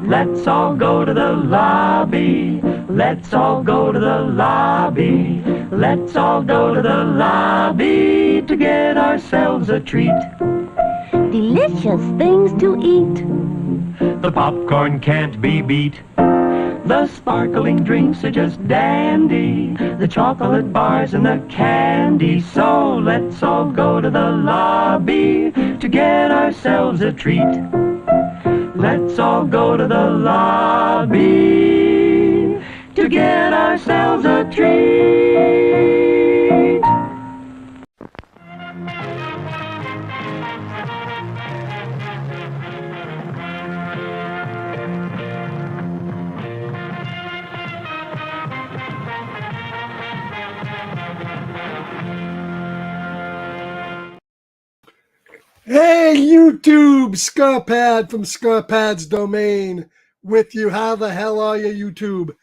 Let's all go to the lobby. Let's all go to the lobby. Let's all go to the lobby to get ourselves a treat. Delicious things to eat. The popcorn can't be beat. The sparkling drinks are just dandy. The chocolate bars and the candy. So let's all go to the lobby to get ourselves a treat. Let's all go to the lobby to get ourselves a treat. Hey, YouTube, Scarpad from Scarpad's Domain with you. How the hell are you, YouTube?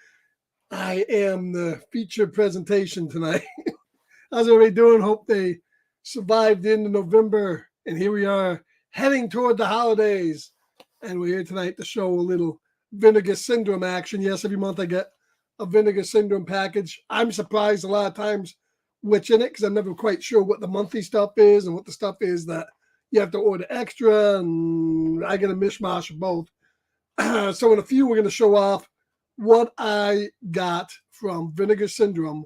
I am the featured presentation tonight. How's everybody doing? Hope they survived into November. And here we are heading toward the holidays. And we're here tonight to show a little Vinegar Syndrome action. Yes, every month I get a Vinegar Syndrome package. I'm surprised a lot of times which in it because I'm never quite sure what the monthly stuff is and what the stuff is that you have to order extra, and I get a mishmash of both. So in a few, we're going to show off what I got from Vinegar Syndrome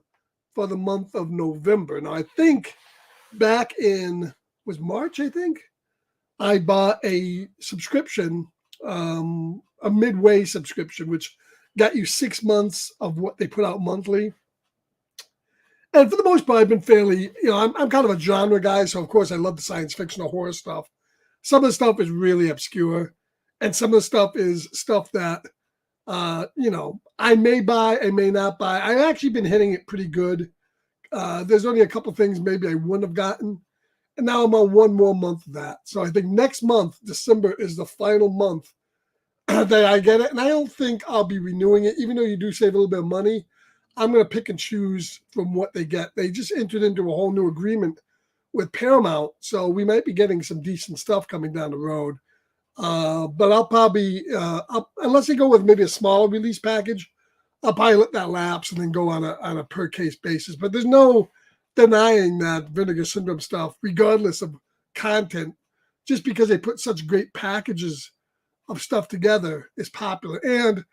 for the month of November. Now, I think back in, was March, I think, I bought a subscription, a midway subscription, which got you 6 months of what they put out monthly. And for the most part, I've been fairly, I'm kind of a genre guy, so of course I love the science fiction or horror stuff. Some of the stuff is really obscure, and some of the stuff is stuff that, I may buy, I may not buy. I've actually been hitting it pretty good. There's only a couple things maybe I wouldn't have gotten, and now I'm on one more month of that. So I think next month, December, is the final month that I get it, and I don't think I'll be renewing it, even though you do save a little bit of money. I'm going to pick and choose from what they get. They just entered into a whole new agreement with Paramount, so we might be getting some decent stuff coming down the road. But I'll probably, unless they go with maybe a smaller release package, I'll probably let that lapse and then go on a per case basis. But there's no denying that Vinegar Syndrome stuff, regardless of content, just because they put such great packages of stuff together, is popular and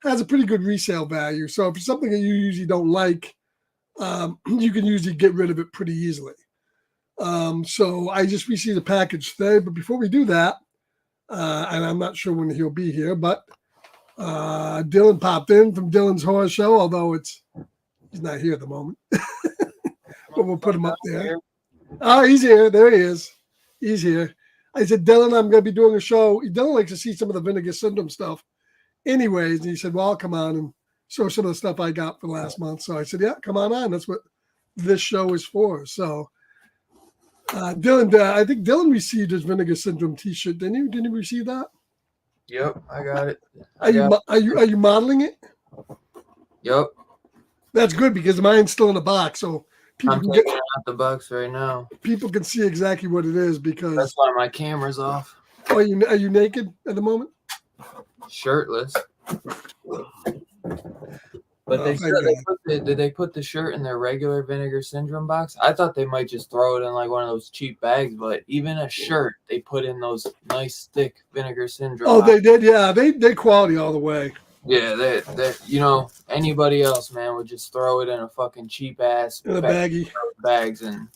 has a pretty good resale value. So if it's something that you usually don't like, you can usually get rid of it pretty easily. So I just received a package today, but before we do that, and I'm not sure when he'll be here, but Dylan popped in from Dylan's Horror Show, although he's not here at the moment. But we'll put him up there. Oh, he's here. There he is. He's here. I said, Dylan, I'm going to be doing a show. Dylan likes to see some of the Vinegar Syndrome stuff anyways. And he said, well, I'll come on and show some of the stuff I got for last month. So I said, yeah, come on. That's what this show is for. So Dylan, I think Dylan received his Vinegar Syndrome t-shirt. Didn't you receive that? Yep, I got it. Are you modeling it? Yep. That's good because mine's still in the box. So people I'm can taking it out the box right now. People can see exactly what it is because that's why my camera's off. Oh, are you naked at the moment? Shirtless. But did they put the shirt in their regular Vinegar Syndrome box? I thought they might just throw it in like one of those cheap bags, but even a shirt they put in those nice thick Vinegar Syndrome. Oh, boxes. They did, yeah. They quality all the way. Yeah, they anybody else, man, would just throw it in a fucking cheap ass in a baggie bags, and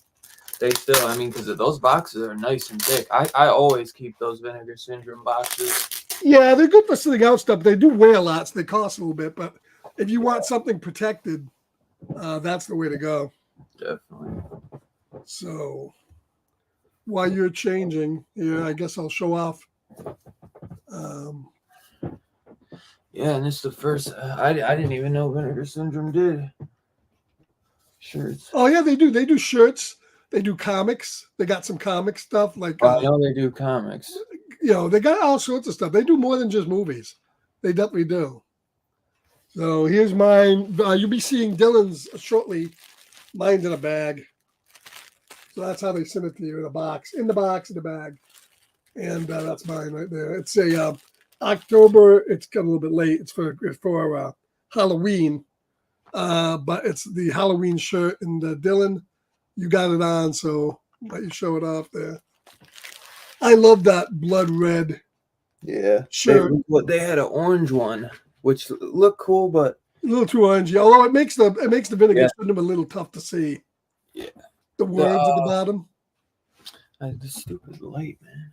they still, because those boxes are nice and thick. I always keep those Vinegar Syndrome boxes. Yeah, they're good for sitting out stuff. They do weigh a lot, so they cost a little bit, but if you want something protected, that's the way to go. Definitely. So while you're changing, I guess I'll show off. Yeah, and it's the first. I didn't even know Vinegar Syndrome did shirts. Oh yeah, they do. They do shirts. They do comics. They got some comic stuff like. I know they do comics. They got all sorts of stuff. They do more than just movies. They definitely do. So here's mine. You'll be seeing Dylan's shortly. Mine's in a bag. So that's how they send it to you in a box. In the box, in the bag. And that's mine right there. It's a October. It's got a little bit late. It's for Halloween, but it's the Halloween shirt. And Dylan, you got it on, so let you show it off there. I love that blood red. Yeah, shirt. They had an orange one, which looked cool, but A little too orangey. Although it makes the Vinegar Syndrome a little tough to see. Yeah. The words at the bottom. This stupid light, man.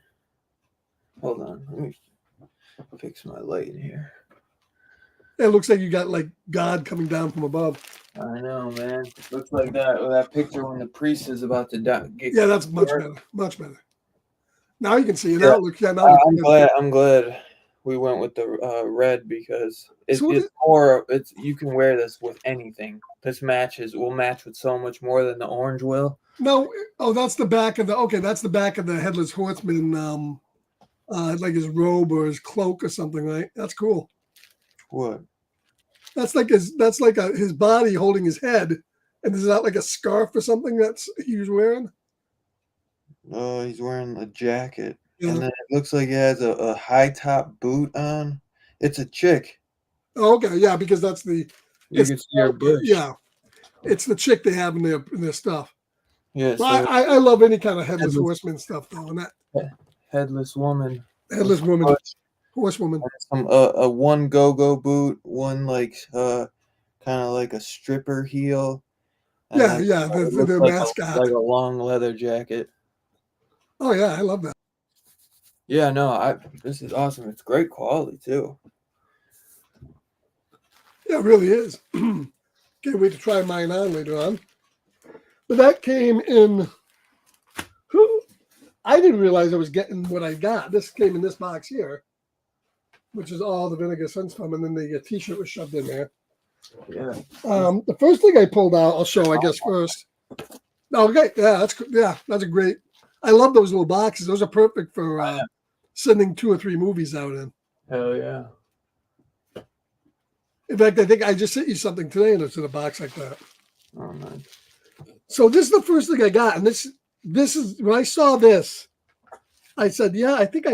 Hold on, let me fix my light in here. It looks like you got like God coming down from above. I know, man. Looks like that picture when the priest is about to die. Yeah, that's much better. Much better. Now you can see it. Yeah. I'm glad we went with the red because it's more. You can wear this with anything. This will match with so much more than the orange will. No, that's the back of that's the back of the Headless Horseman. Like his robe or his cloak or something, right? That's cool. What? That's like his body holding his head, and is that like a scarf or something that's he was wearing? Oh, he's wearing a jacket, and then it looks like he has a high top boot on. It's a chick. Oh, okay, yeah, because that's the. You can see her bush. Yeah, it's the chick they have in their stuff. Yeah, so I love any kind of Headless Horseman stuff, though. And that Headless woman. Headless woman. Horsewoman. A one go-go boot, one like kind of like a stripper heel. Yeah, the mascot. Like a long leather jacket. Oh yeah, I love that. Yeah, no, this is awesome. It's great quality too. Yeah, it really is. Can't wait to try mine on later on. But that came in. I didn't realize I was getting what I got. This came in this box here, which is all the Vinegar Syndrome, and then the T-shirt was shoved in there. Yeah. The first thing I pulled out, I'll show, I guess, first. Okay, that's a great. I love those little boxes. Those are perfect for sending 2 or 3 movies out in. Hell yeah. In fact, I think I just sent you something today, and it's in a box like that. Oh man. So this is the first thing I got, and this is when I saw this, I said, yeah, I think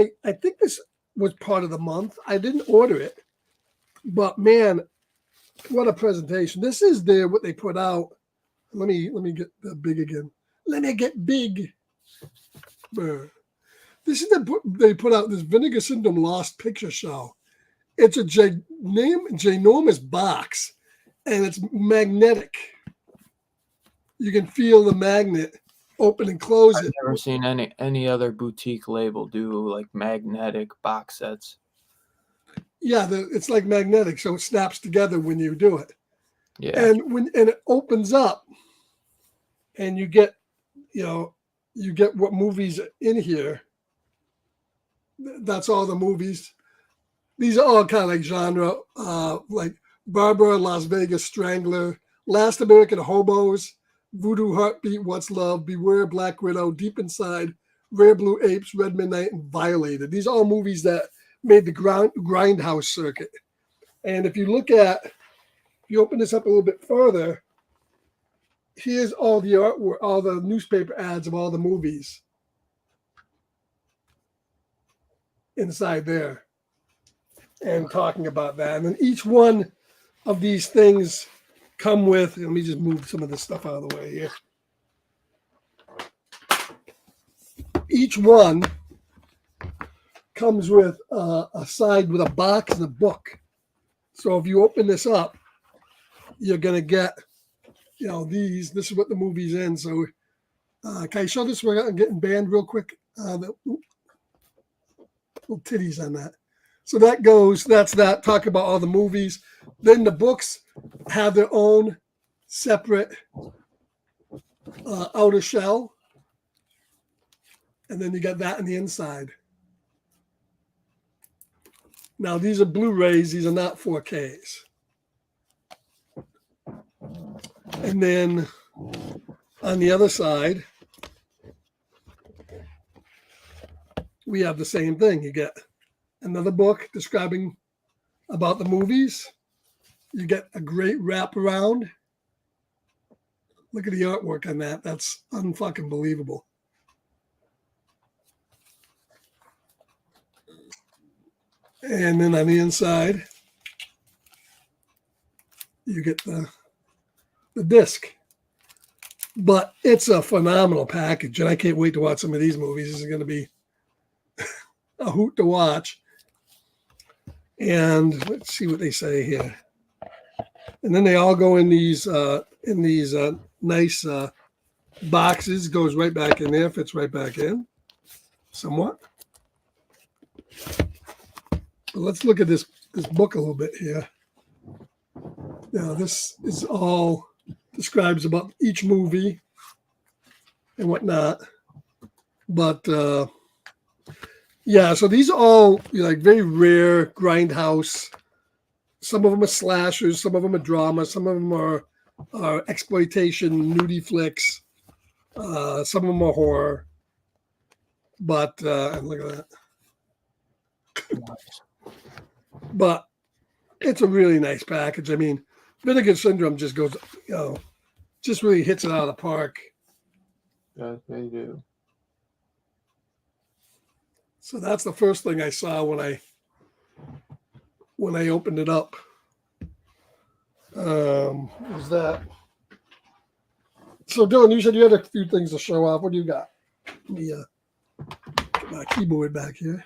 this was part of the month. I didn't order it, but man, what a presentation! This is what they put out. Let me get the big again. Let me get big. This is they put out this Vinegar Syndrome Lost Picture Show. It's a ginormous box, and it's magnetic. You can feel the magnet open and close. I've never seen any other boutique label do like magnetic box sets. Yeah, it's like magnetic, so it snaps together when you do it. Yeah, and it opens up, and you get what movies in here. That's all the movies. These are all kind of like genre, like Barbara, Las Vegas Strangler, Last American Hobos, Voodoo Heartbeat, What's Love, Beware, Black Widow, Deep Inside, Rare Blue Apes, Red Midnight, and Violated. These are all movies that made the grindhouse circuit. And if you open this up a little bit further, here's all the artwork, all the newspaper ads of all the movies inside there, and talking about that. And then each one of these things come with, let me just move some of this stuff out of the way here. Each one comes with a side with a box and a book. So if you open this up, you're going to get, this is what the movie's in. So can I show this without getting banned real quick? Little titties on that. So that's that. Talk about all the movies. Then the books have their own separate outer shell. And then you got that on the inside. Now, these are Blu-rays. These are not 4Ks. And then on the other side, we have the same thing. You get another book describing about the movies. You get a great wraparound. Look at the artwork on that. That's unfucking believable. And then on the inside, you get the disc. But it's a phenomenal package, and I can't wait to watch some of these movies. This is going to be a hoot to watch. And let's see what they say here. And then they all go in these nice boxes. Goes right back in there, fits right back in, somewhat. But let's look at this book a little bit here. Now, this is all describes about each movie and whatnot. But yeah, so these are all like very rare grindhouse. Some of them are slashers, some of them are drama, some of them are exploitation, nudie flicks. Some of them are horror. But and look at that. But it's a really nice package. I mean, Vinegar Syndrome just goes, just really hits it out of the park. Yes, they do. So that's the first thing I saw when I opened it up. Was that? So Dylan, you said you had a few things to show off. What do you got? Let me get my keyboard back here.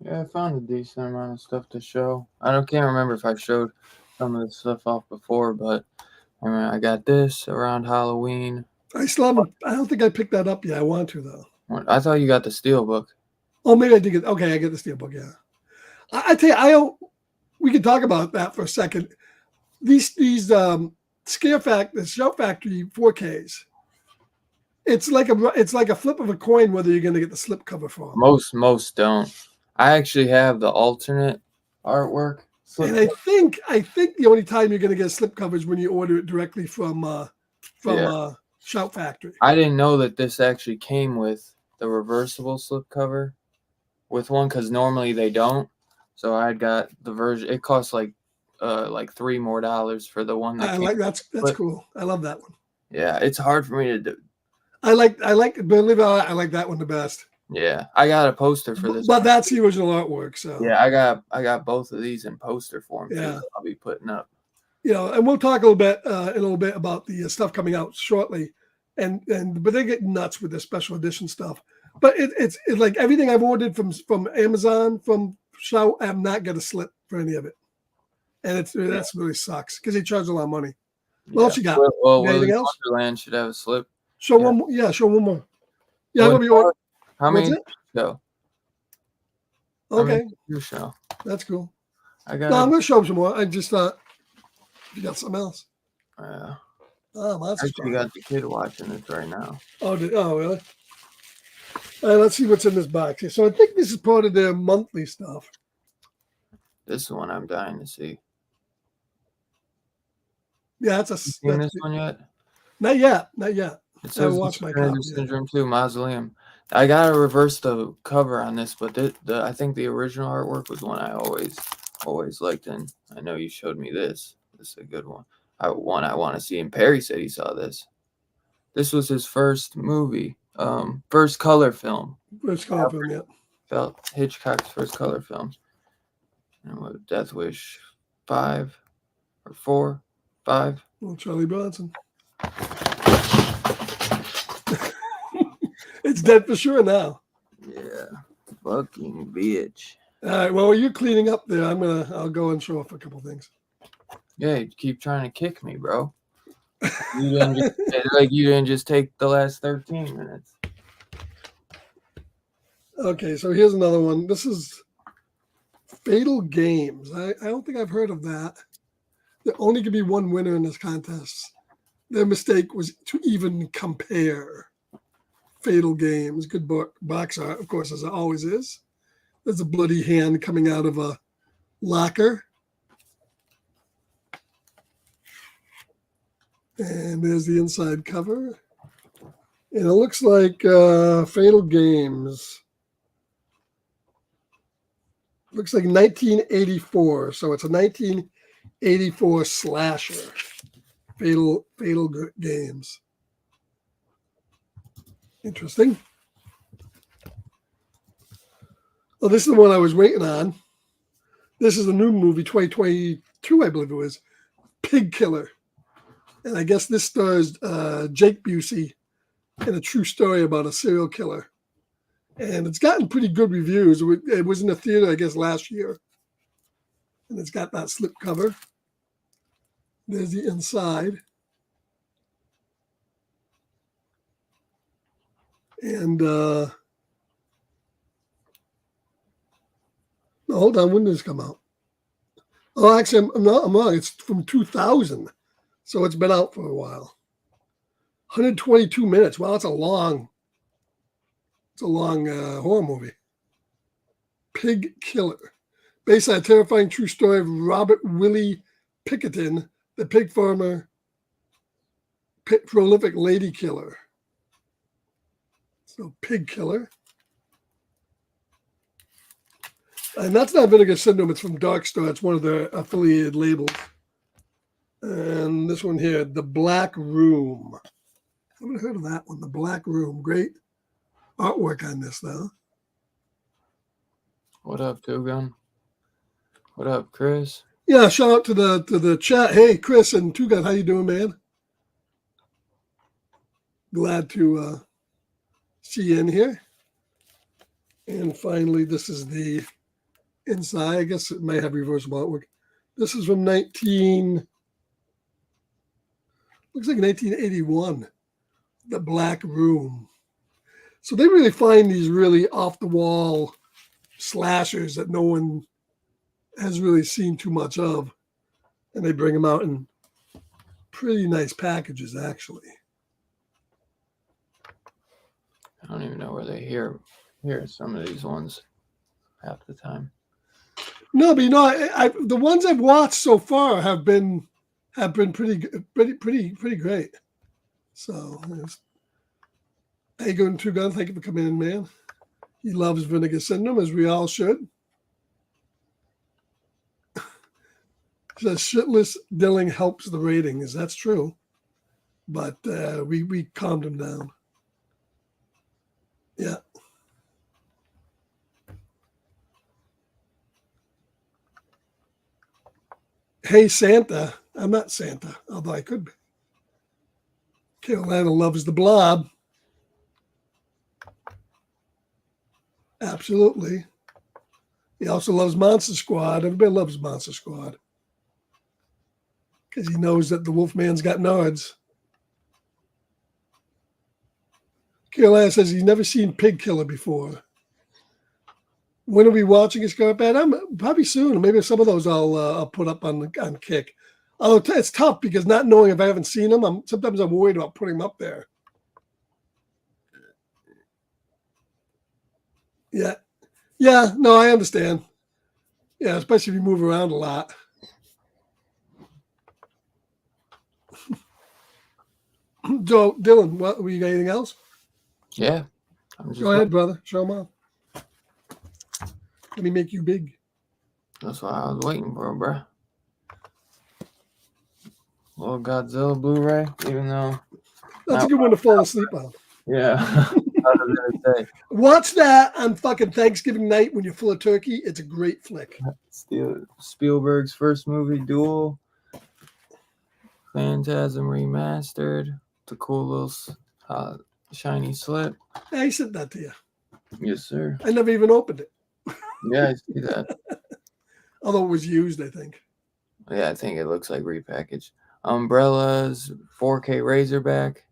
Yeah, I found a decent amount of stuff to show. Can't remember if I showed some of this stuff off before, but I mean, I got this around Halloween. I still haven't. I don't think I picked that up yet. I want to though. I thought you got the Steelbook. Oh, maybe I did get. Okay, I get the Steelbook. Yeah, I tell you, we can talk about that for a second. These the Shout Factory 4Ks. It's like a flip of a coin whether you're going to get the slipcover for them. Most don't. I actually have the alternate artwork. And I think the only time you're going to get a slipcover is when you order it directly from Shout Factory. I didn't know that this actually came with the reversible slipcover with one, because normally they don't. So I got the version. It costs like $3 more for the one. That's cool. I love that one. Yeah, it's hard for me to do. I like believe it or not, I like that one the best. Yeah, I got a poster for this. But that's the original artwork. So yeah, I got both of these in poster form. Yeah, too, I'll be putting up. And we'll talk a little bit about the stuff coming out shortly, but they get nuts with the special edition stuff. But it's like everything I've ordered from Amazon, from Shout, I'm not going to slip for any of it, and that's really sucks because they charge a lot of money. What else you got? Well, anything else? Wonderland should have a slip. Show one more. Yeah, show one more. Yeah, I'm gonna be ordering. How many show? Okay. You show. That's cool. I'm going to show them some more. I just thought you got something else. Yeah. Oh, well, that's actually got the kid watching this right now. Oh, really? All right, let's see what's in this box here. So I think this is part of their monthly stuff. This is the one I'm dying to see. Yeah, that's you seen this one yet? Not yet. It says Vinegar Syndrome 2 Mausoleum. I gotta reverse the cover on this, but I think the original artwork was one I always liked, and I know you showed me this. This is a good one. I want to see, and Perry said he saw this. This was his first movie, first color film. First color film, yeah. Felt Hitchcock's first color film. And what, Death Wish 5 or 4, 5? Well, Charlie Bronson. It's dead for sure now. Yeah, fucking bitch. All right, well, while you're cleaning up there, I'll go and show off a couple things. Yeah, you keep trying to kick me, bro. You didn't just take the last 13 minutes. Okay, so here's another one. This is Fatal Games. I don't think I've heard of that. There only could be one winner in this contest. Their mistake was to even compare. Fatal Games. Good box art, of course, as it always is. There's a bloody hand coming out of a locker. And there's the inside cover. And it looks like Fatal Games. Looks like 1984. So it's a 1984 slasher. Fatal Games. Interesting. Well, this is the one I was waiting on. This is a new movie, 2022, I believe it was, Pig Killer. And I guess this stars Jake Busey in a true story about a serial killer. And it's gotten pretty good reviews. It was in the theater, I guess, last year. And it's got that slip cover. There's the inside. And no, hold on, when did this come out? Oh, actually, I'm wrong. It's from 2000, so it's been out for a while. 122 minutes. Wow, it's a long horror movie. Pig Killer, based on a terrifying true story of Robert Willie Pickerton, the pig farmer, prolific lady killer. So, Pig Killer. And that's not Vinegar Syndrome. It's from Dark Star. It's one of their affiliated labels. And this one here, The Black Room. I haven't heard of that one. The Black Room. Great artwork on this, though. What up, Two-Gun? What up, Chris? Yeah, shout out to the chat. Hey, Chris and Two-Gun, how you doing, man? Glad to see you in here. And finally, this is the inside. I guess it may have reversible artwork. This is from 1981. The Black Room. So they really find these really off-the-wall slashers that no one has really seen too much of. And they bring them out in pretty nice packages, actually. I don't even know where they hear some of these ones half the time. No, but you know, the ones I've watched so far have been pretty great. So, hey, going Two-Gun, thank you for coming in, man. He loves Vinegar Syndrome, as we all should. Says shitless Dilling helps the ratings. That's true, but we calmed him down. Yeah. Hey, Santa. I'm not Santa, although I could be. Carolina loves the Blob. Absolutely. He also loves Monster Squad. Everybody loves Monster Squad. Because he knows that the Wolfman's got nards. Carolina says he's never seen Pig Killer before. When are we watching a Scarpet? I'm probably soon. Maybe some of those I'll put up on Kick. Although it's tough because not knowing if I haven't seen them, sometimes I'm worried about putting them up there. Yeah. Yeah, no, I understand. Yeah, especially if you move around a lot. So, Dylan, what were you got anything else? Yeah. Go ahead, brother. Show them off. Let me make you big. That's what I was waiting for, bro. Little Godzilla Blu-ray, even though that's a good one to fall asleep on. Yeah. I was gonna say. Watch that on fucking Thanksgiving night when you're full of turkey. It's a great flick. Spielberg's first movie, Duel. Phantasm remastered. The cool little shiny slip. I sent that to you. Yes, sir. I never even opened it. Yeah, I see that. Although it was used, I think. Yeah, I think it looks like repackaged. Umbrellas, 4K Razorback.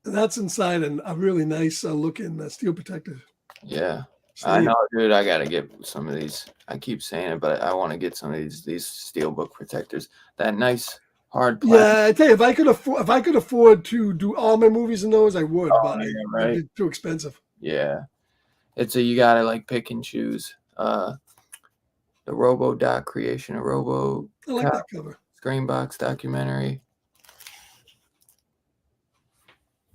And that's inside a really nice looking steel protector. Yeah. I know, dude. I gotta get some of these. I keep saying it, but I want to get some of these steelbook protectors. That nice hard plastic. Yeah, I tell you, if I could afford to do all my movies in those, I would. But yeah, right? It'd be too expensive. Yeah, you gotta like pick and choose. The RoboDoc creation of Robo. I like that cover. Screenbox documentary.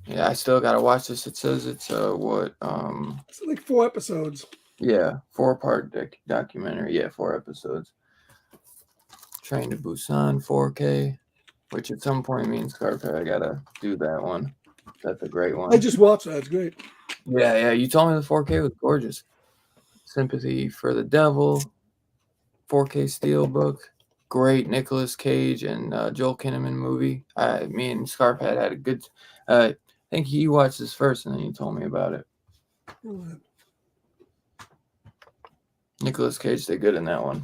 Yeah, I still gotta watch this. It says it's what? It's like 4 episodes. Yeah, 4-part documentary. Yeah, 4 episodes. Train to Busan 4K, which at some point means Scarpet. I gotta do that one. That's a great one. I just watched that. It's great. Yeah. You told me the 4K was gorgeous. Sympathy for the Devil. 4K Steelbook. Great Nicolas Cage and Joel Kinnaman movie. Me and Scarphead had a good. I think you watched this first, and then you told me about it. Nicolas Cage did good in that one.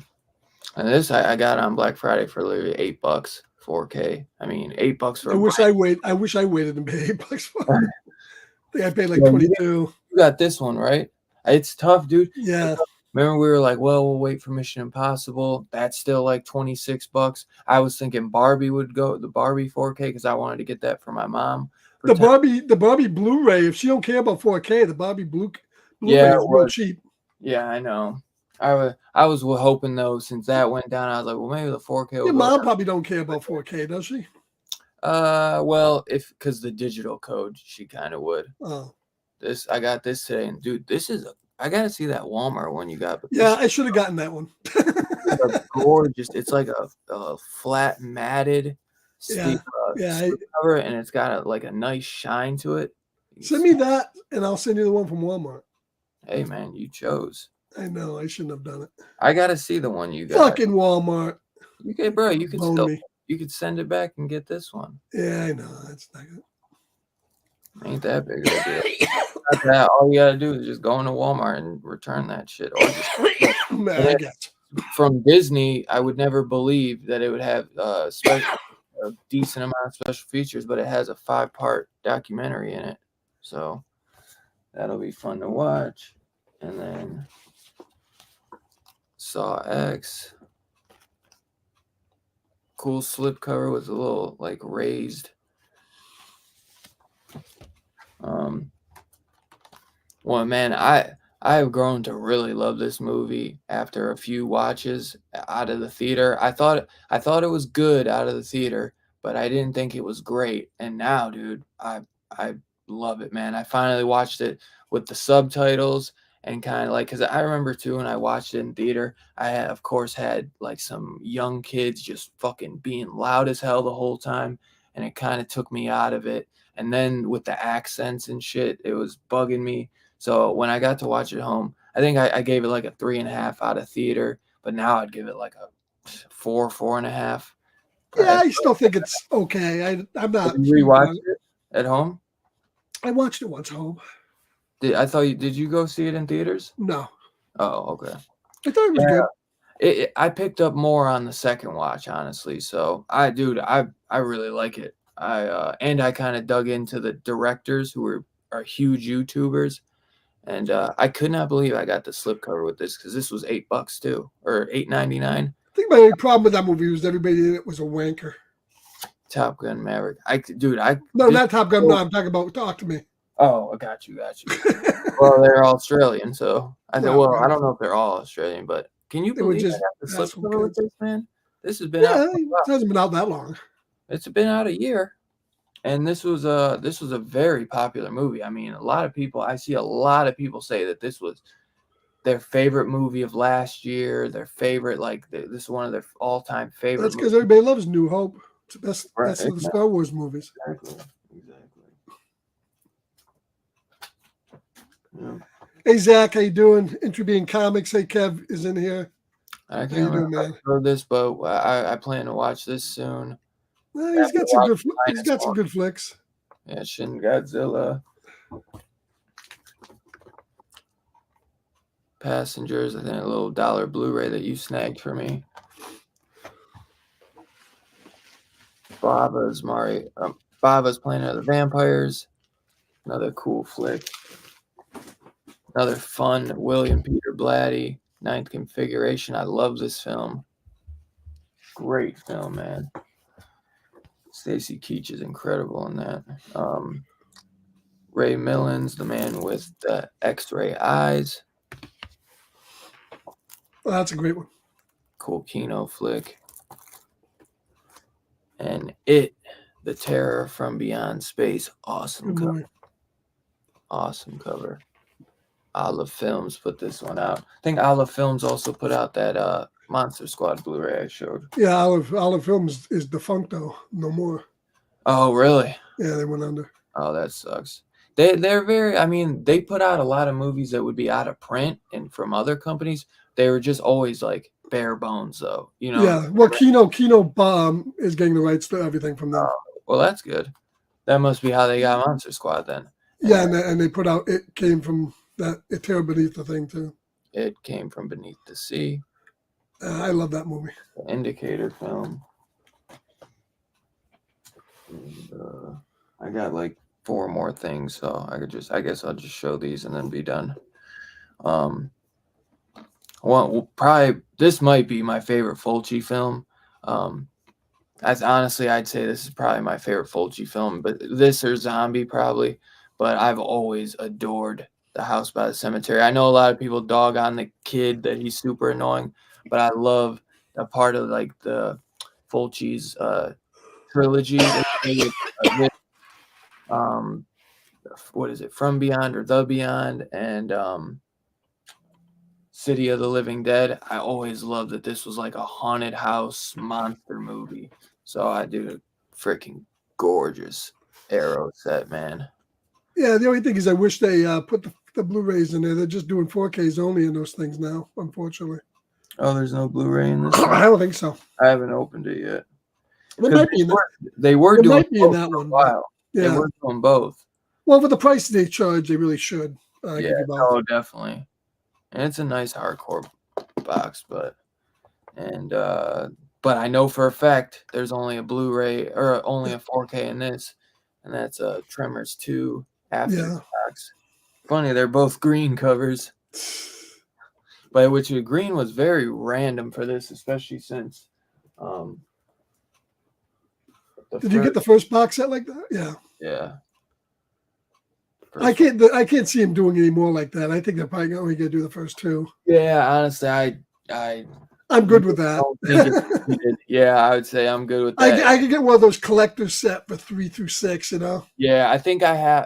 And this I got on Black Friday for literally $8, 4K. I mean, $8 for. I wish I waited and paid $8 for it. I think I paid like 22. You got this one, right? It's tough, dude. Yeah. Remember, we were like, well, we'll wait for Mission Impossible. That's still like $26. I was thinking Barbie would go, the Barbie 4K, because I wanted to get that for my mom. The Barbie Blu-ray, if she don't care about 4K, the Barbie Blu-ray is real cheap. Yeah, I know. I was hoping, though, since that went down, I was like, well, maybe the 4K will Your mom probably don't care about 4K, does she? Well, because the digital code, she kind of would. Oh. I got this today, and dude, I gotta see that Walmart one you got. Yeah, I should have gotten that one. Gorgeous. It's like a flat matted slip cover, and it's got a nice shine to it. Send me that, and I'll send you the one from Walmart. Hey, man, you chose. I know. I shouldn't have done it. I gotta see the one you got. Fucking Walmart. Okay, bro. You could still. You could send it back and get this one. Yeah, I know. That's not good. Ain't that big of a deal. Not that. All you gotta do is just go into Walmart and return that shit. Or just, from Disney, I would never believe that it would have a decent amount of special features, but it has a 5-part documentary in it. So that'll be fun to watch. And then Saw X. Cool slipcover with a little raised. Well, man, I've grown to really love this movie after a few watches out of the theater. I thought it was good out of the theater, but I didn't think it was great. And now, dude, I love it, man. I finally watched it with the subtitles. And kind of because I remember too, when I watched it in theater, I had, of course, had some young kids just fucking being loud as hell the whole time. And it kind of took me out of it. And then with the accents and shit, it was bugging me. So when I got to watch it home, I think I gave it a 3.5 out of theater. But now I'd give it a 4, 4.5. Yeah, I still think it's okay. I'm not. Did you rewatch it at home? I watched it once home. Did you go see it in theaters? No. Oh, okay. I thought it was good. I picked up more on the second watch, honestly. So I really like it. I kind of dug into the directors who are huge YouTubers, and I could not believe I got the slipcover with this because this was $8 too, or $8.99. I think my only problem with that movie was everybody in it was a wanker. Top Gun Maverick. No, not Top Gun. No, I'm talking about Talk to Me. Oh, I got you. Well, they're Australian, so I think. Well, I don't know if they're all Australian, but can you believe I got the slipcover with this, man? This has been out. It hasn't been out that long. It's been out a year, and this was a very popular movie. I mean, I see a lot of people say that this was their favorite movie of last year. Their favorite, this is one of their all-time favorite. That's because everybody loves New Hope. It's the best of the Star Wars movies. Exactly. Yeah. Hey Zach, how you doing? Intrabeing Comics. Hey Kev is in here. I can't remember this, but I plan to watch this soon. Well, he's got some good flicks. Yeah, Shin Godzilla. Passengers, I think a little $1 Blu-ray that you snagged for me. Baba's Planet of the Vampires. Another cool flick. Another fun William Peter Blatty, Ninth Configuration. I love this film. Great film, man. Stacy Keach is incredible in that. Ray Milland's the man with the X-ray eyes. Well, that's a great one. Cool Kino flick. And The Terror from Beyond Space. Awesome cover. Awesome cover. Olive Films put this one out. I think Olive Films also put out that Monster Squad Blu-ray I showed. Yeah, Olive Films is defunct though. No more. Oh, really? Yeah, they went under. Oh, that sucks. They're very. I mean, they put out a lot of movies that would be out of print and from other companies. They were just always bare bones though. You know. Yeah. Well, Kino Bomb is getting the rights to everything from them. Well, that's good. That must be how they got Monster Squad then. Yeah, and they put out It Came From that It Terror Beneath the thing too. It Came From Beneath the Sea. I love that movie. The Indicator film. And, I got like 4 more things, so I guess I'll just show these and then be done. Well, probably this might be my favorite Fulci film. As honestly, I'd say this is probably my favorite Fulci film, but this or Zombie probably. But I've always adored The House by the Cemetery. I know a lot of people dog on the kid that he's super annoying, but I love a part of like the Fulci's trilogy. What is it? From Beyond or The Beyond and City of the Living Dead. I always loved that this was like a haunted house monster movie. So I do freaking gorgeous Arrow set, man. Yeah, the only thing is I wish they put the Blu-rays in there. They're just doing 4Ks only in those things now, unfortunately. Oh, there's no Blu-ray in this? I don't think so. I haven't opened it yet. They were doing might be in both that for a one. while. Yeah. They were doing both. Well, for the price they charge, they really should. Yeah, oh, definitely. And it's a nice hardcore box, but I know for a fact there's only a Blu-ray or only a 4K in this, and that's Tremors 2 after box. Funny, they're both green covers, but which the green was very random for this, especially since. Did you get the first box set like that? Yeah. Yeah. I can't see him doing any more like that. I think they're probably only going to do the first 2. Yeah, honestly, I'm good with that. Yeah, I would say I'm good with that. I could get one of those collector set for 3 through 6, you know? Yeah, I think I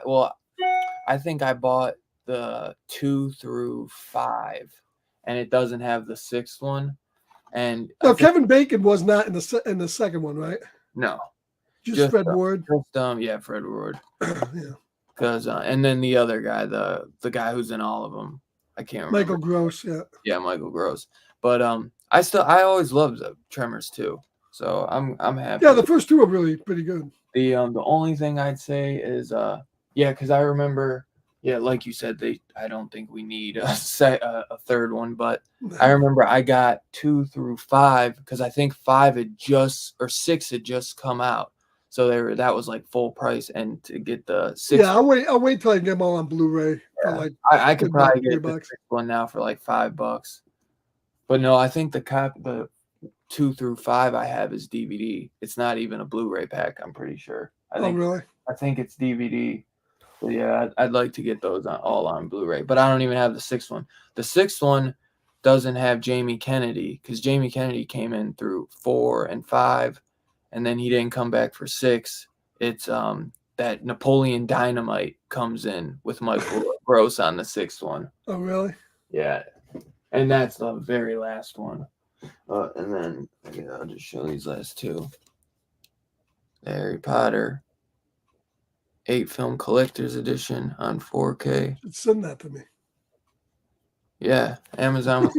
bought the 2 through 5, and it doesn't have the 6th one. And no, Kevin Bacon was not in the second one, right? No. Just Fred Ward? Yeah, Fred Ward. Yeah. Because and then the other guy, the guy who's in all of them, I can't remember. Michael Gross, yeah. Yeah, Michael Gross. But I always loved the Tremors too, so I'm happy. Yeah, the first 2 are really pretty good. The only thing I'd say is because I remember like you said, I don't think we need a third one, but I remember I got 2 through 5 because I think 6 had just come out. So that was like full price, and to get the 6. Yeah, I'll wait till I get them all on Blu-ray. Yeah. For like I could probably get the 6th one now for like $5. But no, I think the 2 through 5 I have is DVD. It's not even a Blu-ray pack. I'm pretty sure. Really? I think it's DVD. But yeah, I'd like to get those all on Blu-ray. But I don't even have the 6th one. The 6th one doesn't have Jamie Kennedy because Jamie Kennedy came in through 4 and 5. And then he didn't come back for 6. It's that Napoleon Dynamite comes in with Michael Gross on the 6th one. Oh, really? Yeah. And that's the very last one. And then I'll just show these last 2. The Harry Potter 8-film collector's edition on 4K. Send that to me. Yeah, Amazon was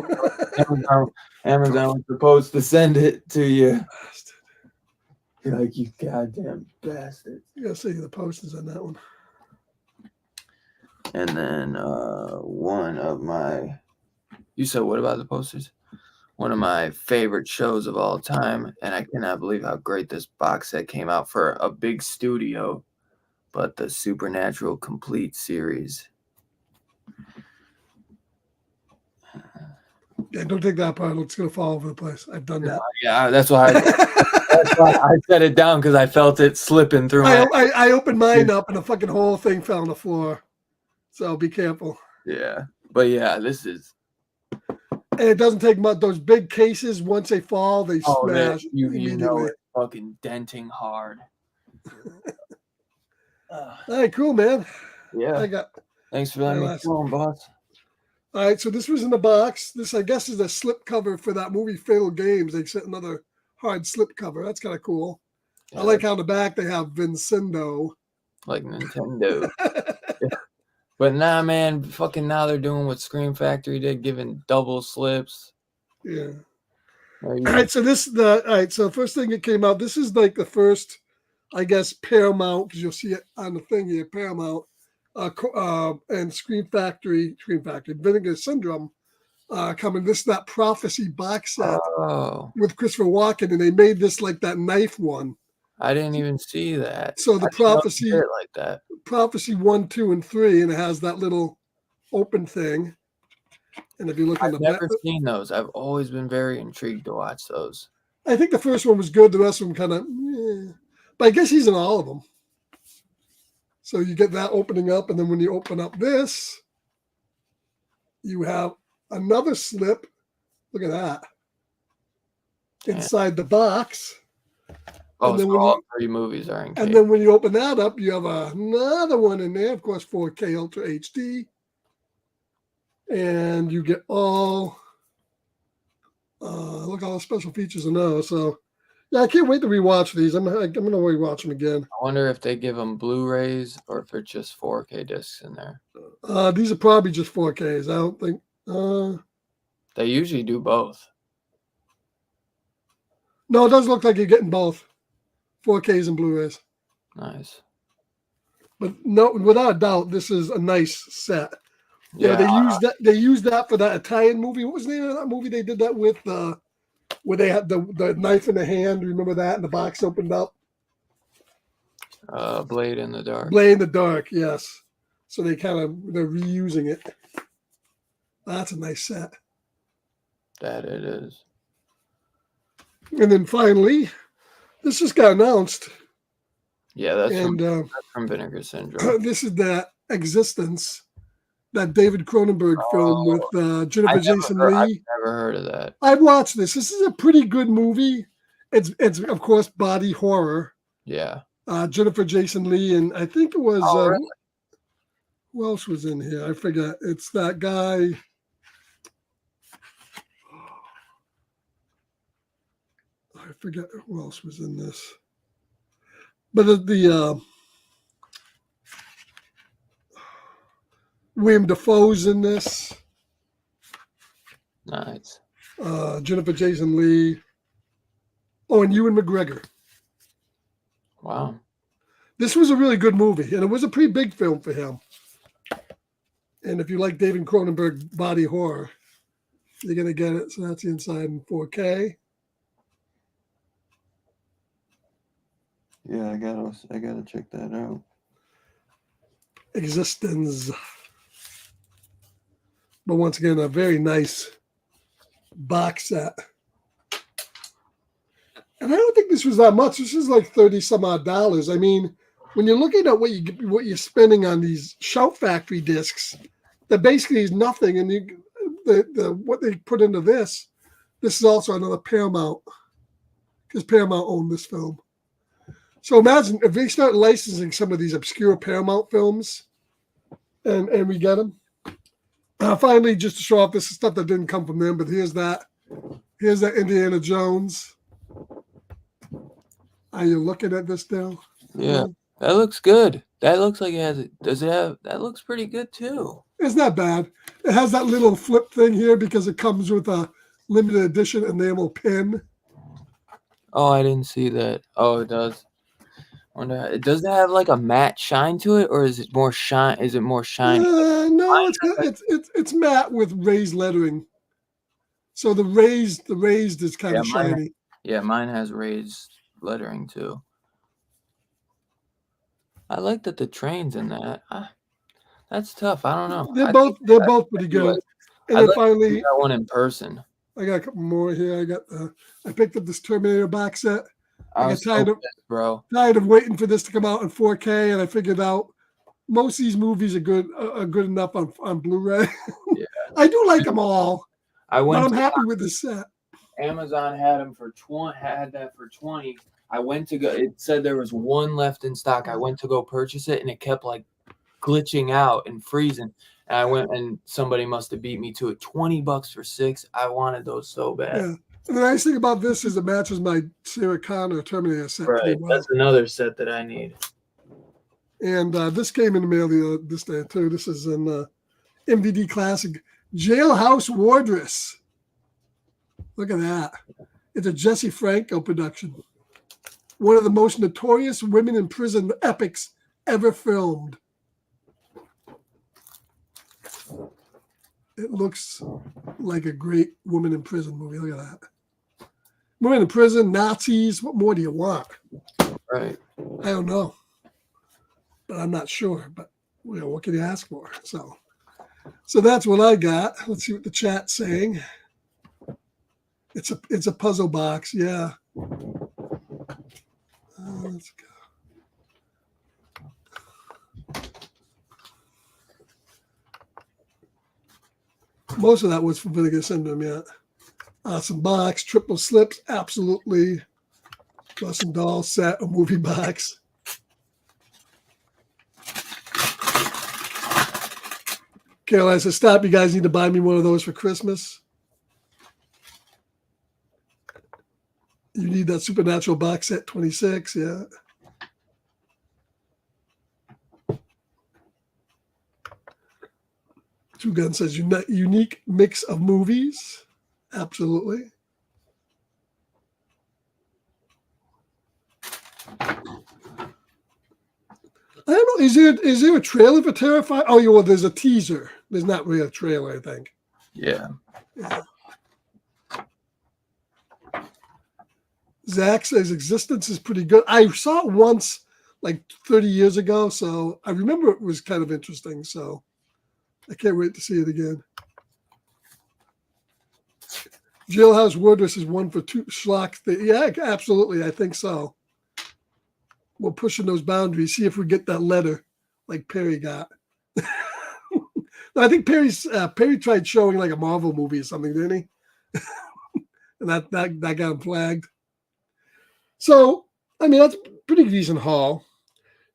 supposed to send it to you. You're like, you goddamn bastard. You gotta see the posters on that one. And then one of my, you said what about the posters? One of my favorite shows of all time, and I cannot believe how great this box set came out for a big studio, but the Supernatural Complete series. Yeah, don't take that part. It's gonna fall over the place. I've done that. Yeah, that's why I set it down because I felt it slipping through. I opened mine up and the fucking whole thing fell on the floor. So be careful. Yeah, but yeah, this is. And it doesn't take much. Those big cases, once they fall, they smash. You know it's fucking denting hard. All right, cool, man. Yeah. Thanks for letting me film, boss. All right, so this was in the box. This, I guess, is a slip cover for that movie Fatal Games. They sent another hard slip cover. That's kind of cool. Yeah. I like how in the back they have Vincendo. Like Nintendo. But nah, man, fucking now they're doing what Scream Factory did, giving double slips. Yeah. All right, so the first thing that came out. This is like the first, I guess, Paramount, because you'll see it on the thing here, Paramount, and Scream Factory, Vinegar Syndrome, coming. This is that Prophecy box set with Christopher Walken, and they made this like that knife one. I didn't even see that. So the Prophecy, like that. Prophecy 1, 2, and 3, and it has that little open thing. And if you look on the back, I've never seen those. I've always been very intrigued to watch those. I think the first one was good. The rest of them kind of, but I guess he's in all of them. So you get that opening up, and then when you open up this, you have another slip. Look at that inside the box. Oh, so all 3 movies are in. And then when you open that up, you have another one in there, of course, 4K Ultra HD. And you get all, look, all the special features in those. So, yeah, I can't wait to rewatch these. I'm going to rewatch them again. I wonder if they give them Blu-rays or if it's just 4K discs in there. These are probably just 4Ks. I don't think. They usually do both. No, it does look like you're getting both 4Ks and Blu-rays. Nice. But no, without a doubt, this is a nice set. Yeah, they used that for that Italian movie. What was the name of that movie they did that with? Where they had the knife in the hand. Remember that? And the box opened up. Blade in the Dark. Blade in the Dark, yes. So they're reusing it. That's a nice set. That it is. And then finally, this just got announced. Yeah, that's from Vinegar Syndrome. This is that Existence. That David Cronenberg film with Jennifer Jason Leigh. I've never heard of that. I've watched this. This is a pretty good movie. It's of course body horror. Yeah. Jennifer Jason Leigh, and I think it was really? Who else was in here? I forget. It's that guy. I forget who else was in this. But the William Dafoe's in this. Nice. Jennifer Jason Leigh. Oh, and Ewan McGregor. Wow. This was a really good movie, and it was a pretty big film for him. And if you like David Cronenberg body horror, you're going to get it. So that's the inside in 4K. Yeah, I gotta check that out. Existence. But once again, a very nice box set. And I don't think this was that much. This is like $30 some odd. I mean, when you're looking at what you're spending on these Shout Factory discs, that basically is nothing. And what they put into this is also another Paramount, because Paramount owned this film. So imagine if they start licensing some of these obscure Paramount films, and we get them. Finally, just to show off, this is stuff that didn't come from them, but here's that Indiana Jones. Are you looking at this now? Yeah, that looks good. That looks like it has. That looks pretty good too. It's not bad. It has that little flip thing here because it comes with a limited edition enamel pin. Oh, I didn't see that. Oh, it does. Wonder, does it have like a matte shine to it, or is it more shine? Is it more shiny? No, it's matte with raised lettering. So the raised is kind of shiny. Mine has raised lettering too. I like that the train's in that. That's tough. I don't know. They're both pretty good. And then finally, that one in person. I got a couple more here. I picked up this Terminator box set. I got tired of waiting for this to come out in 4K, and I figured out most of these movies are good enough on Blu-ray. Yeah. I do like them all. But I'm happy with the set. Amazon had them for 20. Had that for 20. I went to go. It said there was one left in stock. I went to go purchase it, and it kept like glitching out and freezing. And I went, and somebody must have beat me to it. $20 for 6. I wanted those so bad. Yeah. And the nice thing about this is it matches my Sarah Connor Terminator set. Right. Well. That's another set that I need. And this came in the mail this day too. This is an MVD classic, Jailhouse Wardress. Look at that. It's a Jesse Franco production. One of the most notorious women in prison epics ever filmed. It looks like a great woman in prison movie. Look at that. Women in prison, Nazis. What more do you want? Right. I don't know. But I'm not sure. But what can you ask for? So that's what I got. Let's see what the chat's saying. It's a puzzle box, yeah. Let's go. Most of that was for Vinegar Syndrome, yeah. Awesome box, triple slips, absolutely. Russian doll set, a movie box. Caroline says, stop, you guys need to buy me one of those for Christmas. You need that Supernatural box set 26, yeah. Two Gun says, unique mix of movies. Absolutely. I don't know. Is there a trailer for Terrifier? Oh, yeah, well, there's a teaser. There's not really a trailer, I think. Yeah. Zach says Existence is pretty good. I saw it once, like 30 years ago, so I remember it was kind of interesting. So I can't wait to see it again. Jailhouse Wordless is 1 for 2 schlock. Yeah, absolutely. I think so. We're pushing those boundaries. See if we get that letter like Perry got. I think Perry tried showing like a Marvel movie or something, didn't he? And that got him flagged. So, I mean, that's a pretty decent haul.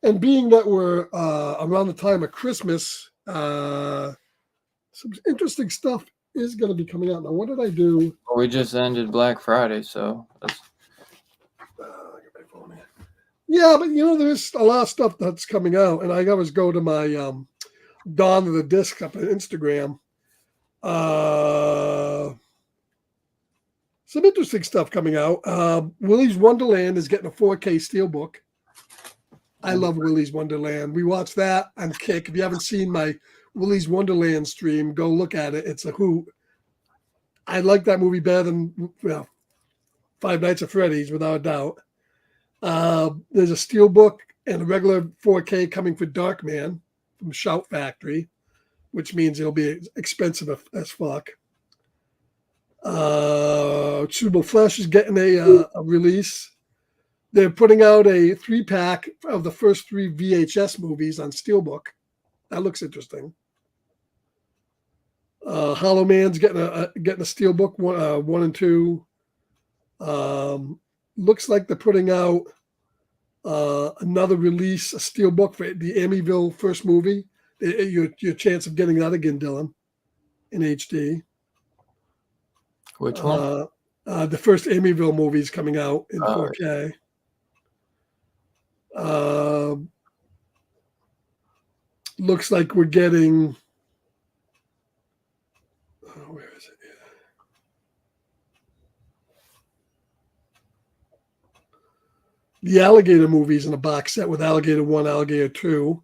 And being that we're around the time of Christmas, some interesting stuff is going to be coming out. Now, what did I do? Well, we just ended Black Friday, so that's... Yeah, but there's a lot of stuff that's coming out, and I always go to my Dawn of the Disc up on Instagram. Some interesting stuff coming out. Willy's Wonderland is getting a 4K steelbook. I love Willy's Wonderland. We watched that on Kick. If you haven't seen my Willy's Wonderland stream, go look at it. It's a hoot. I like that movie better than Five Nights at Freddy's, without a doubt. There's a steelbook and a regular 4K coming for Darkman from Shout Factory, which means it'll be expensive as fuck. Chewable Flesh is getting a release. They're putting out a 3-pack of the first 3 VHS movies on steelbook. That looks interesting. Hollow Man's getting a steelbook 1 and 2. Looks like they're putting out another release, a steelbook for the Amityville first movie. Your chance of getting that again, Dylan, in HD. Which one? The first Amityville movie is coming out in 4K. Looks like we're getting. Where is it? Yeah. The Alligator movies in a box set with Alligator 1, Alligator 2.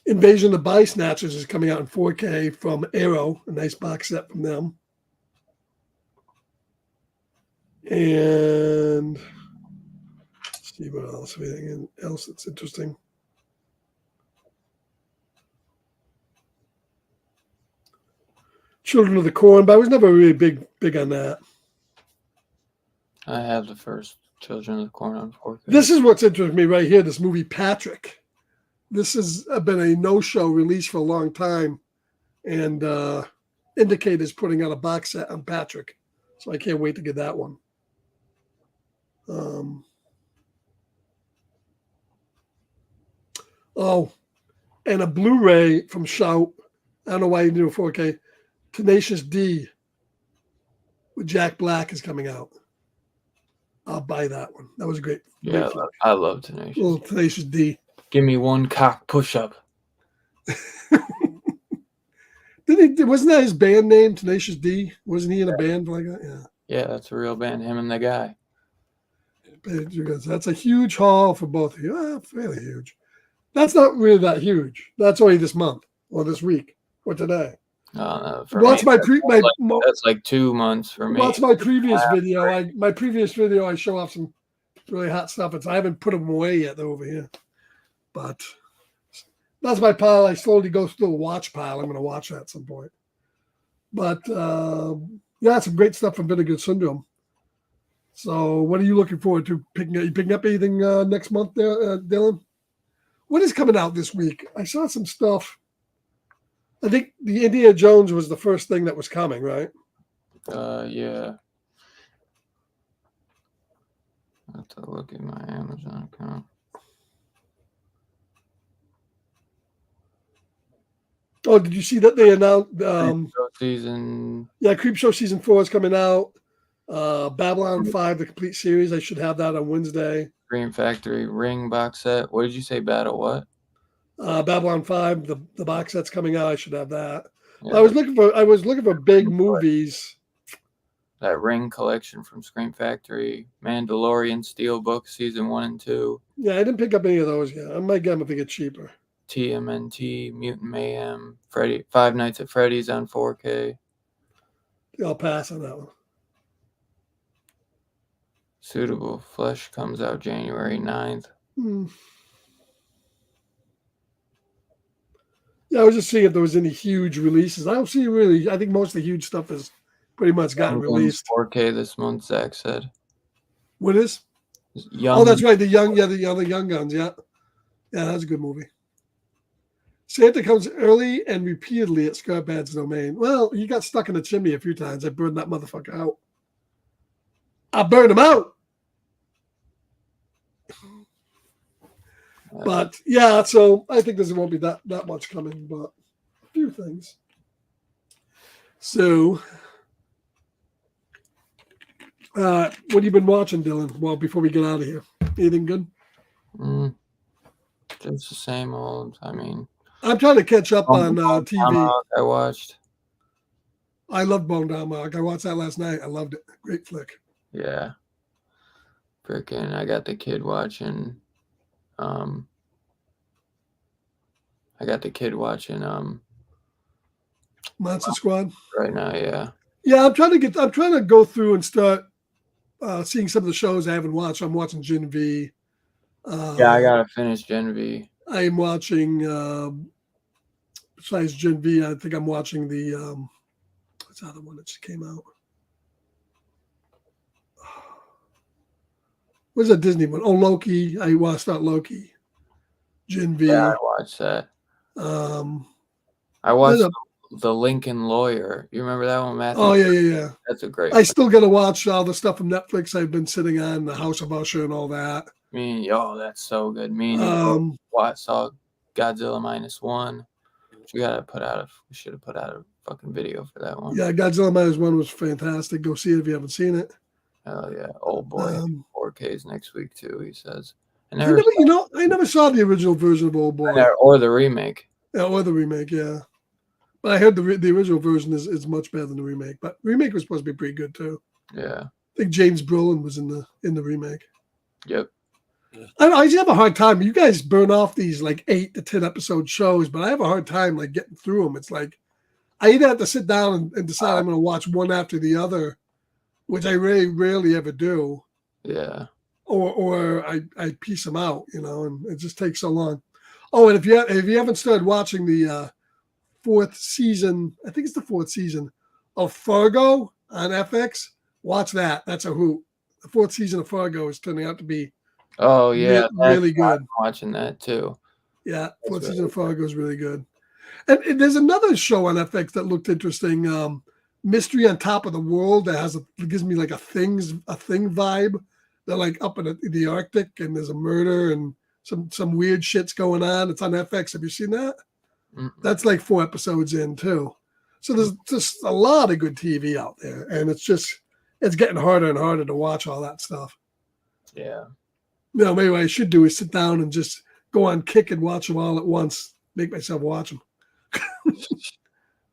Invasion of the Body Snatchers is coming out in 4K from Arrow, a nice box set from them. And let's see what else. Anything else that's interesting? Children of the Corn, but I was never really big on that. I have the first Children of the Corn on 4K. This is what's interesting me right here, this movie Patrick. This has been a no-show release for a long time, and Indicate is putting out a box set on Patrick, so I can't wait to get that one. And a Blu-ray from Shout. I don't know why you do a 4K. Tenacious D with Jack Black is coming out. I'll buy that one. That was great. Yeah, I love Tenacious. Little Tenacious D. Give me one cock push-up. Didn't Wasn't that his band name, Tenacious D? Wasn't he in a band like that? Yeah. Yeah, that's a real band. Him and the guy. That's a huge haul for both of you. Fairly huge. That's not really that huge. That's only this month or this week or today. No, for Watch me, that's like 2 months for me. Watch my previous video. My previous video, I show off some really hot stuff. I haven't put them away yet. They're over here, but that's my pile. I slowly go through the watch pile. I'm going to watch that at some point. But yeah, some great stuff from Vinegar Syndrome. So, what are you looking forward to picking up? You picking up anything next month, there, Dylan? What is coming out this week? I saw some stuff. I think the Indiana Jones was the first thing that was coming, right? Yeah. I have to look at my Amazon account. Oh, did you see that they announced season? Yeah, Creepshow season 4 is coming out. Babylon 5, the complete series. I should have that on Wednesday. Scream Factory Ring box set. What did you say? Battle what? Babylon 5, the box set's coming out. I should have that. Yeah, I was looking for big movies. That Ring collection from Scream Factory, Mandalorian Steelbook season 1 and 2. Yeah, I didn't pick up any of those yet. I might get them if they get cheaper. TMNT, Mutant Mayhem, Five Nights at Freddy's on 4K. I'll pass on that one. Suitable Flesh comes out January 9th. Yeah, I was just seeing if there was any huge releases. I don't see really. I think most of the huge stuff is pretty much gotten released. 4K this month, Zach said. What is? Young. Oh, that's right. The Young Guns. Yeah, that's a good movie. Santa comes early and repeatedly at Scarpad's domain. Well, he got stuck in a chimney a few times. I burned that motherfucker out. I burned him out. But yeah, so I think there won't be that much coming, but a few things. So, what have you been watching, Dylan? Well, before we get out of here, anything good? Just the same old. I mean, I'm trying to catch up on TV. I watched. I loved Bone Tomahawk. I watched that last night. I loved it. Great flick. Yeah. Freaking, I got the kid watching. Monster Squad right now. Yeah. Yeah, I'm trying to go through and start seeing some of the shows I haven't watched. I'm watching Gen V. Yeah, I gotta finish Gen V. I am watching. Besides Gen V, I think I'm watching the what's the other one that just came out? What's that Disney one? Oh, Loki. I want to start Loki. Gen V. Yeah, I watched that. I watched the Lincoln Lawyer. You remember that one, Matthew? Oh yeah. That's a great. I still got to watch all the stuff from Netflix. I've been sitting on the House of Usher and all that. That's so good. Saw Godzilla -1. We should have put out a fucking video for that one. Yeah, Godzilla -1 was fantastic. Go see it if you haven't seen it. Oh yeah, Old Boy 4Ks next week too. He says. I never saw the original version of Old Boy or the remake. Yeah, or the remake. Yeah, but I heard the original version is much better than the remake. But the remake was supposed to be pretty good too. Yeah, I think James Brolin was in the remake. Yep. I just have a hard time. You guys burn off these like 8 to 10 episode shows, but I have a hard time like getting through them. It's like I either have to sit down and decide I'm going to watch one after the other, which I really rarely ever do. Yeah. Or I piece them out, and it just takes so long. Oh, and if you haven't started watching the fourth season, I think it's the fourth season of Fargo on FX, watch that. That's a hoot. The fourth season of Fargo is turning out to be really good. I'm watching that too. Yeah, fourth season of Fargo is really good. And there's another show on FX that looked interesting, Mystery on Top of the World, that gives me like a thing vibe. They're like up in the Arctic, and there's a murder and some weird shit's going on. It's on FX. Have you seen that? Mm-mm. That's like 4 episodes in too. So there's just a lot of good TV out there, and it's getting harder and harder to watch all that stuff. Yeah. Maybe what I should do is sit down and just go on Kick and watch them all at once. Make myself watch them.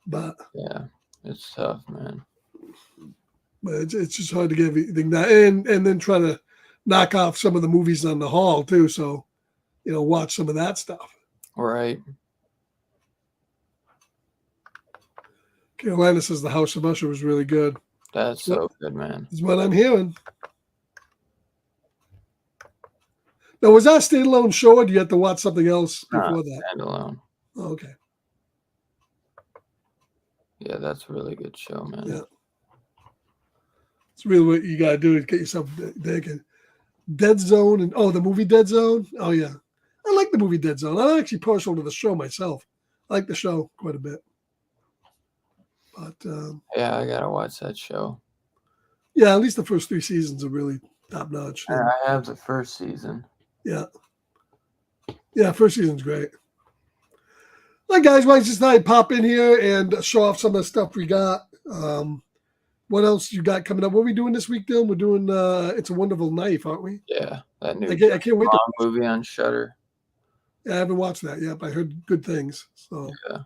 But Yeah, it's tough, man. it's just hard to get everything done, and then try to knock off some of the movies on the hall too. So watch some of that stuff. Right. Carolina says the House of Usher was really good. That's so good, man. Is what I'm hearing. Now, was that a standalone show, or do you have to watch something else before that? Standalone. Oh, okay. Yeah, that's a really good show, man. Yeah. It's really what you got to do to get yourself thinking. Dead Zone and the movie Dead Zone. Oh yeah, I like the movie Dead Zone. I'm actually partial to the show myself. I like the show quite a bit. But yeah, I gotta watch that show. Yeah, at least the first 3 seasons are really top notch. I have the first season. Yeah, first season's great. All right, guys, why don't you just pop in here and show off some of the stuff we got. What else you got coming up? What are we doing this week, Dylan? We're doing It's a Wonderful Knife, aren't we? Yeah, that new I can't wait movie on Shudder. Yeah, I haven't watched that yet, but I heard good things. So yeah,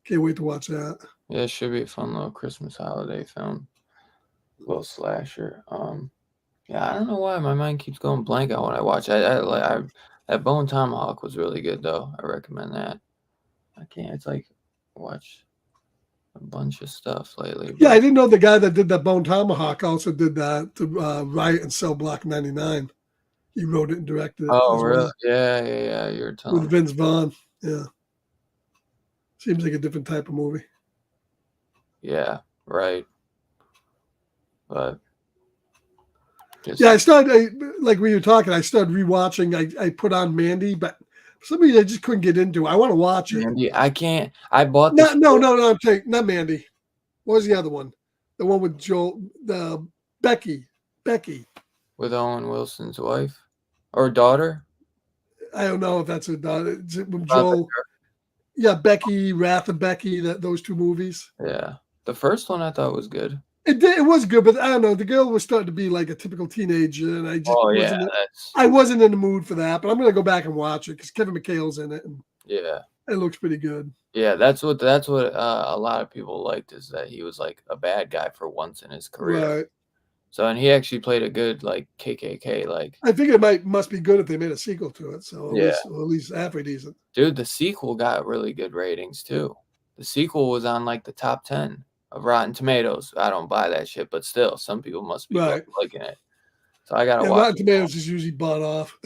can't wait to watch that. Yeah, it should be a fun little Christmas holiday film. Little slasher. Yeah, I don't know why my mind keeps going blank on what I watch. That Bone Tomahawk was really good though. I recommend that. I can't. It's like watch a bunch of stuff lately. Yeah, I didn't know the guy that did that Bone Tomahawk also did that to Riot and Cell Block 99. He wrote it and directed it. Oh, really? Well. Yeah. You're telling with Vince Vaughn. Yeah. Seems like a different type of movie. Yeah, right. But I started like when you were talking. I started rewatching. I put on Mandy, but for some reason I just couldn't get into. I want to watch it. Mandy, I can't. I bought no. I'm saying not Mandy. What was the other one? The one with Joel, Becky. With Owen Wilson's wife or daughter? I don't know if that's her daughter. Joel. Yeah, Becky, Wrath of Becky. Those 2 movies. Yeah, the first one I thought was good. It was good, but I don't know. The girl was starting to be like a typical teenager, and I just I wasn't in the mood for that. But I'm gonna go back and watch it because Kevin McHale's in it, and yeah, it looks pretty good. Yeah, that's what a lot of people liked, is that he was like a bad guy for once in his career. Right. So, and he actually played a good like KKK like. I think it must be good if they made a sequel to it. So at least halfway decent. Dude, the sequel got really good ratings too. The sequel was on like the top 10 of Rotten Tomatoes. I don't buy that shit, but still, some people must be liking it. So I gotta watch. Rotten Tomatoes is usually bought off.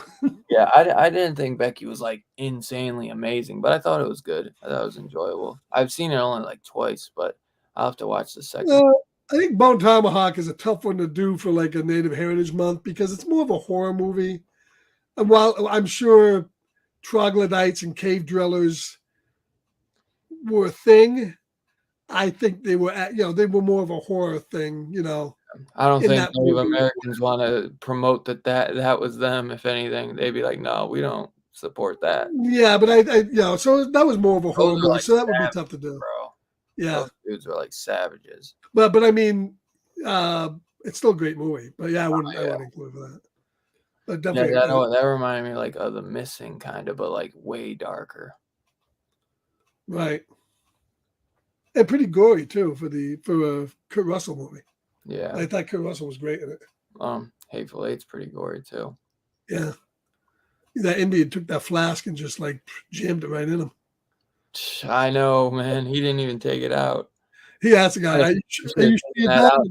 Yeah, I didn't think Becky was like insanely amazing, but I thought it was good. I thought it was enjoyable. I've seen it only like twice, but I'll have to watch the second. I think Bone Tomahawk is a tough one to do for like a Native Heritage Month because it's more of a horror movie. And while I'm sure troglodytes and cave dwellers were a thing, I think they were more of a horror thing, I don't think Native Americans want to promote that was them. If anything, they'd be like, no, we don't support that. Yeah, but so that was more of a horror movie, like so that would be tough to do. Bro. Yeah. Those dudes are like savages. But I mean, it's still a great movie. But yeah, I wouldn't include that. But definitely, that reminded me like of The Missing kind of, but like way darker. Right. And pretty gory too for a Kurt Russell movie. Yeah. I thought Kurt Russell was great in it. Hateful Eight's pretty gory too. Yeah. That Indian took that flask and just like jammed it right in him. I know, man. He didn't even take it out. He asked the guy,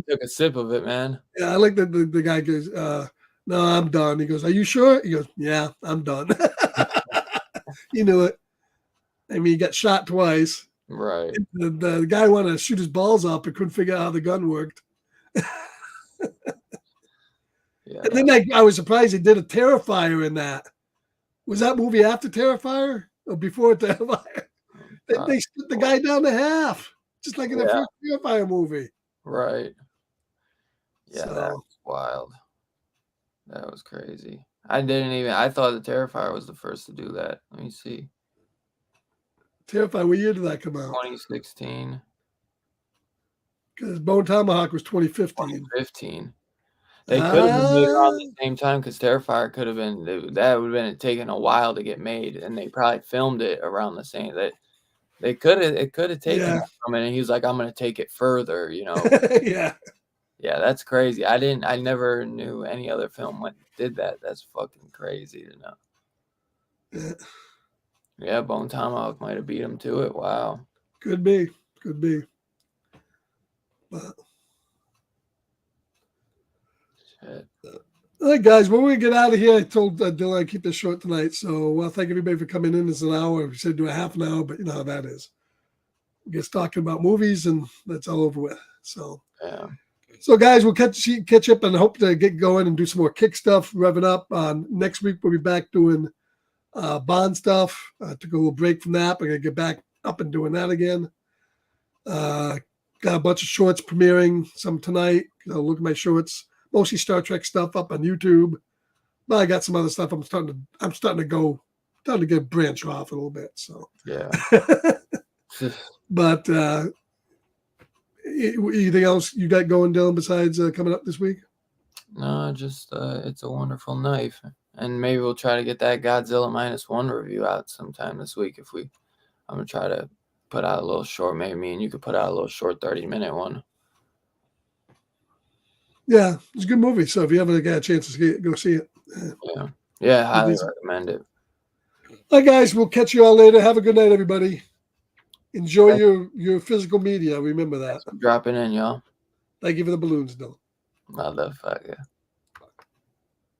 took a sip of it, man. Yeah, I like that the guy goes, no, I'm done. He goes, are you sure? He goes, yeah, I'm done. He knew it. I mean, he got shot twice. Right. The guy wanted to shoot his balls up and couldn't figure out how the gun worked. Yeah. And then I was surprised they did a Terrifier in that. Was that movie after Terrifier or before Terrifier? They split the guy down to half, just like in the first Terrifier movie. Right. Yeah, that was wild. That was crazy. I thought the Terrifier was the first to do that. Let me see. Terrifier, what year did that come out? 2016. Because Bone Tomahawk was 2015. 2015. They could have been made around the same time because Terrifier could have been, that would have been taken a while to get made, and they probably filmed it around the same. It could have taken that from it, and he was like, "I'm gonna take it further," you know. Yeah. Yeah, that's crazy. I never knew any other film did that. That's fucking crazy to know. Yeah. Yeah, Bone Tomahawk might have beat him to it. Wow. Could be. Could be. But, Shit. all right, guys, when we get out of here, I told Dylan I'd keep this short tonight. So, well, thank everybody for coming in. It's an hour. We said do a half an hour, but you know how that is. We get talking about movies, and that's all over with. So, Yeah. So, guys, we'll catch up and hope to get going and do some more kick stuff, revving up. Next week, we'll be back doing Bond stuff. Took a little break from that. We're going to get back up and doing that again. Got a bunch of shorts premiering, some tonight. Look at my shorts. Mostly Star Trek stuff up on YouTube. But I got some other stuff. I'm starting to get branch off a little bit. So, Yeah. But anything else you got going, Dylan, besides coming up this week? No, just It's a Wonderful Knife, and maybe we'll try to get that Godzilla -1 review out sometime this week. I'm gonna try to put out a little short. Maybe me and you could put out a little short 30-minute one. Yeah, it's a good movie. So if you ever get a chance to see it, go see it. Yeah, highly recommend it. All right, guys, we'll catch you all later. Have a good night, everybody. Enjoy your physical media. Remember that. Thanks for dropping in, y'all. Thank you for the balloons, Dylan. Motherfucker.